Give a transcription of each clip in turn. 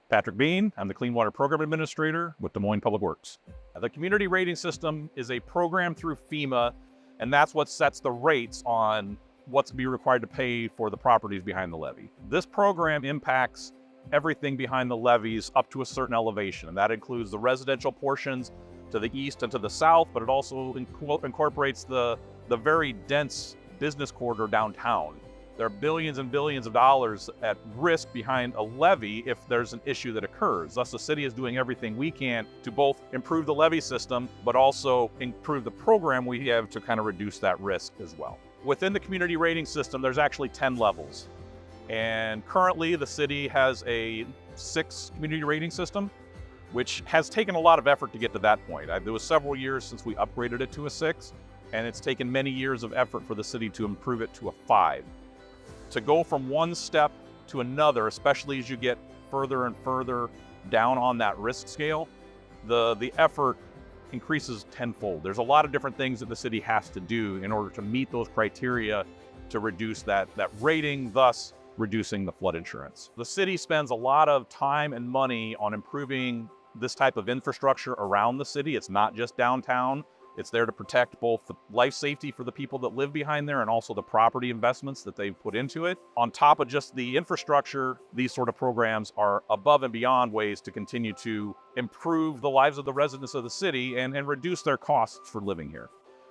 Patrick Bean, I'm the Clean Water Program Administrator with Des Moines Public Works. The community rating system is a program through FEMA, and that's what sets the rates on what's to be required to pay for the properties behind the levee. This program impacts everything behind the levees up to a certain elevation, and that includes the residential portions to the east and to the south, but it also incorporates the very dense business corridor downtown. There are billions and billions of dollars at risk behind a levee if there's an issue that occurs. Thus, the city is doing everything we can to both improve the levee system, but also improve the program we have to kind of reduce that risk as well. Within the community rating system, there's actually 10 levels. And currently, the city has a 6 community rating system, which has taken a lot of effort to get to that point. There was several years since we upgraded it to a 6, and it's taken many years of effort for the city to improve it to a 5. To go from one step to another, especially as you get further and further down on that risk scale, the effort increases tenfold. There's a lot of different things that the city has to do in order to meet those criteria to reduce that rating, thus reducing the flood insurance. The city spends a lot of time and money on improving this type of infrastructure around the city. It's not just downtown. It's there to protect both the life safety for the people that live behind there and also the property investments that they've put into it. On top of just the infrastructure, these sort of programs are above and beyond ways to continue to improve the lives of the residents of the city and reduce their costs for living here.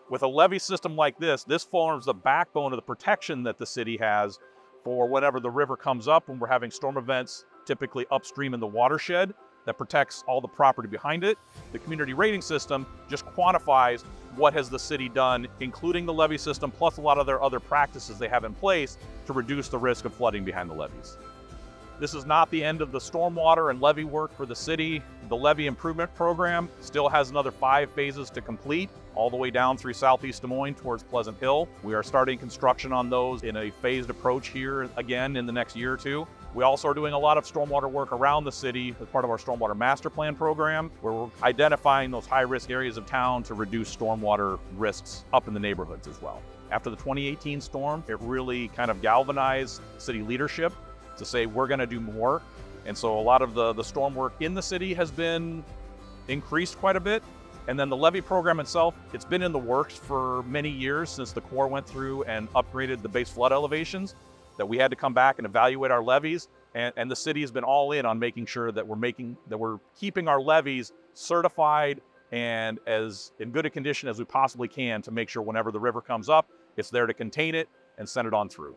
With a levee system like this forms the backbone of the protection that the city has for whenever the river comes up when we're having storm events, typically upstream in the watershed, that protects all the property behind it. The community rating system just quantifies what has the city done, including the levee system, plus a lot of their other practices they have in place to reduce the risk of flooding behind the levees. This is not the end of the stormwater and levee work for the city. The levee improvement program still has another 5 phases to complete, all the way down through southeast Des Moines towards Pleasant Hill. We are starting construction on those in a phased approach here again in the next year or two. We also are doing a lot of stormwater work around the city as part of our stormwater master plan program, where we're identifying those high-risk areas of town to reduce stormwater risks up in the neighborhoods as well. After the 2018 storm, it really kind of galvanized city leadership to say we're going to do more. And so a lot of the storm work in the city has been increased quite a bit. And then the levee program itself, it's been in the works for many years since the Corps went through and upgraded the base flood elevations, that we had to come back and evaluate our levees. And the city has been all in on making sure that we're keeping our levees certified and as in good a condition as we possibly can to make sure whenever the river comes up, it's there to contain it and send it on through.